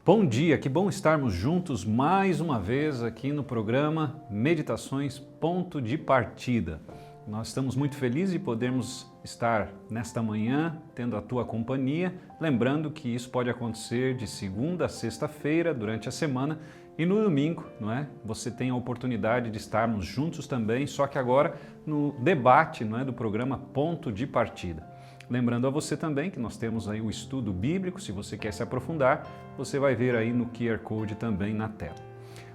Bom dia, que bom estarmos juntos mais uma vez aqui no programa Meditações Ponto de Partida. Nós estamos muito felizes de podermos estar nesta manhã tendo a tua companhia, lembrando que isso pode acontecer de segunda a sexta-feira durante a semana e no domingo, não é? Você tem a oportunidade de estarmos juntos também, só que agora no debate, não é, do programa Ponto de Partida. Lembrando a você também que nós temos aí o estudo bíblico, se você quer se aprofundar, você vai ver aí no QR Code também na tela.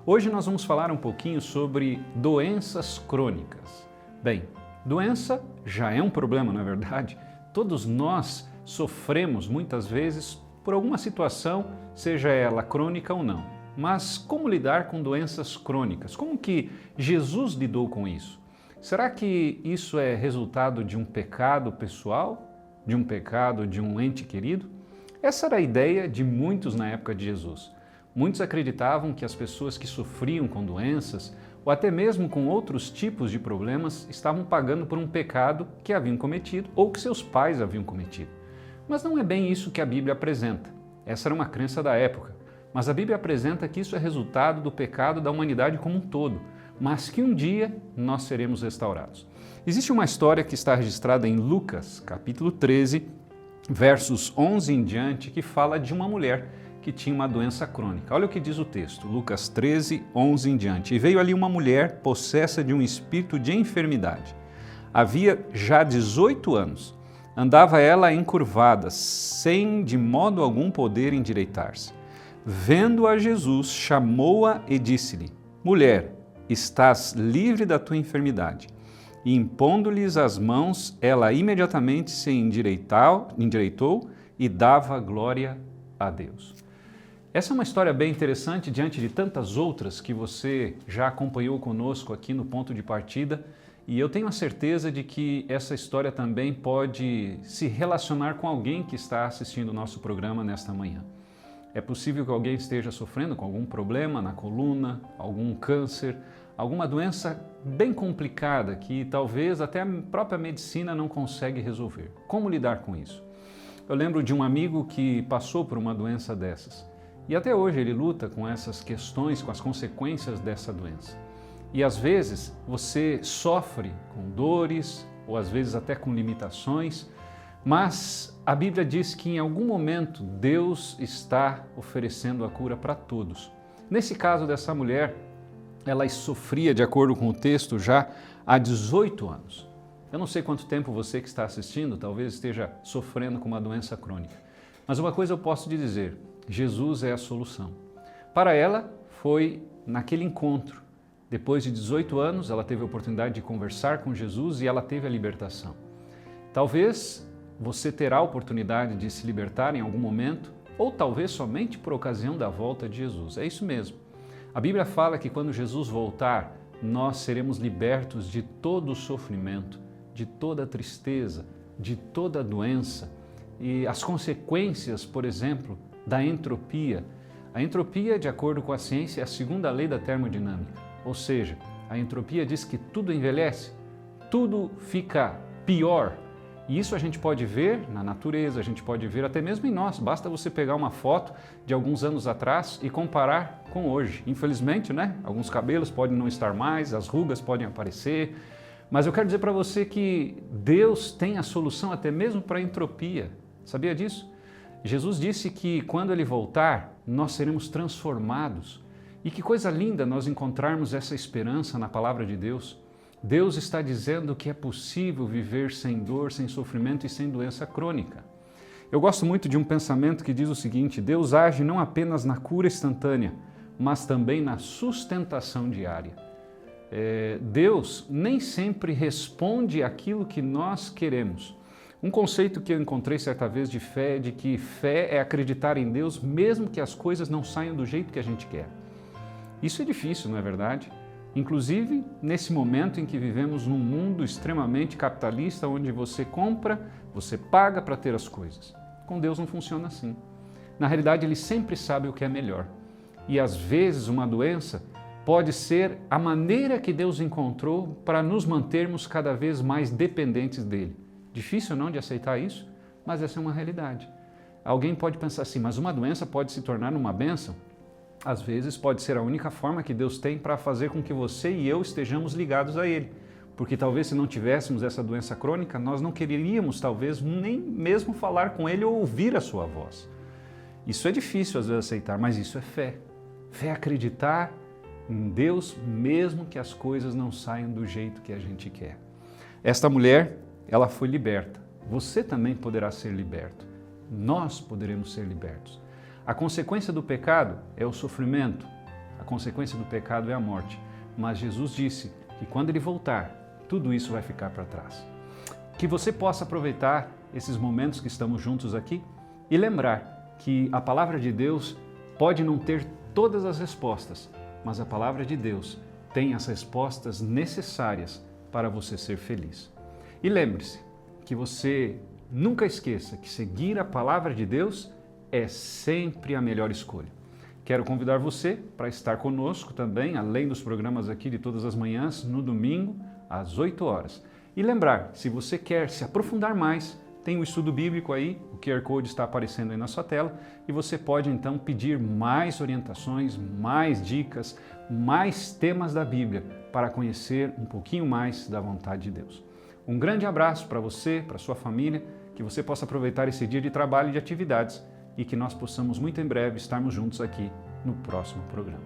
Hoje nós vamos falar um pouquinho sobre doenças crônicas. Bem, doença já é um problema, não é verdade? Todos nós sofremos muitas vezes por alguma situação, seja ela crônica ou não. Mas como lidar com doenças crônicas? Como que Jesus lidou com isso? Será que isso é resultado de um pecado pessoal? De um pecado de um ente querido? Essa era a ideia de muitos na época de Jesus. Muitos acreditavam que as pessoas que sofriam com doenças ou até mesmo com outros tipos de problemas estavam pagando por um pecado que haviam cometido ou que seus pais haviam cometido. Mas não é bem isso que a Bíblia apresenta. Essa era uma crença da época. Mas a Bíblia apresenta que isso é resultado do pecado da humanidade como um todo, mas que um dia nós seremos restaurados. Existe uma história que está registrada em Lucas, capítulo 13, versos 11 em diante, que fala de uma mulher que tinha uma doença crônica. Olha o que diz o texto, Lucas 13, 11 em diante. E veio ali uma mulher possessa de um espírito de enfermidade. Havia já 18 anos. Andava ela encurvada, sem de modo algum poder endireitar-se. Vendo a Jesus, chamou-a e disse-lhe: Mulher, estás livre da tua enfermidade. E impondo-lhes as mãos, ela imediatamente se endireitou e dava glória a Deus. Essa é uma história bem interessante diante de tantas outras que você já acompanhou conosco aqui no Ponto de Partida, e eu tenho a certeza de que essa história também pode se relacionar com alguém que está assistindo o nosso programa nesta manhã. É possível que alguém esteja sofrendo com algum problema na coluna, algum câncer, alguma doença bem complicada que talvez até a própria medicina não consegue resolver. Como lidar com isso? Eu lembro de um amigo que passou por uma doença dessas e até hoje ele luta com essas questões, com as consequências dessa doença. E às vezes você sofre com dores ou às vezes até com limitações, mas a Bíblia diz que em algum momento Deus está oferecendo a cura para todos. Nesse caso dessa mulher, ela sofria, de acordo com o texto, já há 18 anos. Eu não sei quanto tempo você que está assistindo talvez esteja sofrendo com uma doença crônica. Mas uma coisa eu posso te dizer, Jesus é a solução. Para ela, foi naquele encontro. Depois de 18 anos, ela teve a oportunidade de conversar com Jesus e ela teve a libertação. Talvez você terá a oportunidade de se libertar em algum momento, ou talvez somente por ocasião da volta de Jesus. É isso mesmo. A Bíblia fala que quando Jesus voltar, nós seremos libertos de todo o sofrimento, de toda a tristeza, de toda a doença e as consequências, por exemplo, da entropia. A entropia, de acordo com a ciência, é a segunda lei da termodinâmica. Ou seja, a entropia diz que tudo envelhece, tudo fica pior. E isso a gente pode ver na natureza, a gente pode ver até mesmo em nós. Basta você pegar uma foto de alguns anos atrás e comparar com hoje. Infelizmente, né? Alguns cabelos podem não estar mais, as rugas podem aparecer. Mas eu quero dizer para você que Deus tem a solução até mesmo para a entropia. Sabia disso? Jesus disse que quando Ele voltar, nós seremos transformados. E que coisa linda nós encontrarmos essa esperança na palavra de Deus. Deus está dizendo que é possível viver sem dor, sem sofrimento e sem doença crônica. Eu gosto muito de um pensamento que diz o seguinte: Deus age não apenas na cura instantânea, mas também na sustentação diária. Deus nem sempre responde aquilo que nós queremos. Um conceito que eu encontrei certa vez de fé é de que fé é acreditar em Deus mesmo que as coisas não saiam do jeito que a gente quer. Isso é difícil, não é verdade? Inclusive, nesse momento em que vivemos num mundo extremamente capitalista, onde você compra, você paga para ter as coisas. Com Deus não funciona assim. Na realidade, Ele sempre sabe o que é melhor. E às vezes uma doença pode ser a maneira que Deus encontrou para nos mantermos cada vez mais dependentes dele. Difícil não de aceitar isso, mas essa é uma realidade. Alguém pode pensar assim, mas uma doença pode se tornar uma bênção? Às vezes pode ser a única forma que Deus tem para fazer com que você e eu estejamos ligados a Ele. Porque talvez se não tivéssemos essa doença crônica, nós não quereríamos talvez nem mesmo falar com Ele ou ouvir a sua voz. Isso é difícil às vezes aceitar, mas isso é fé. Fé é acreditar em Deus mesmo que as coisas não saiam do jeito que a gente quer. Esta mulher, ela foi liberta. Você também poderá ser liberto. Nós poderemos ser libertos. A consequência do pecado é o sofrimento. A consequência do pecado é a morte. Mas Jesus disse que quando Ele voltar, tudo isso vai ficar para trás. Que você possa aproveitar esses momentos que estamos juntos aqui e lembrar que a palavra de Deus pode não ter todas as respostas, mas a palavra de Deus tem as respostas necessárias para você ser feliz. E lembre-se que você nunca esqueça que seguir a palavra de Deus é sempre a melhor escolha. Quero convidar você para estar conosco também, além dos programas aqui de todas as manhãs, no domingo, às 8 horas. E lembrar, se você quer se aprofundar mais, tem o estudo bíblico aí, o QR Code está aparecendo aí na sua tela, e você pode então pedir mais orientações, mais dicas, mais temas da Bíblia para conhecer um pouquinho mais da vontade de Deus. Um grande abraço para você, para sua família, que você possa aproveitar esse dia de trabalho e de atividades e que nós possamos muito em breve estarmos juntos aqui no próximo programa.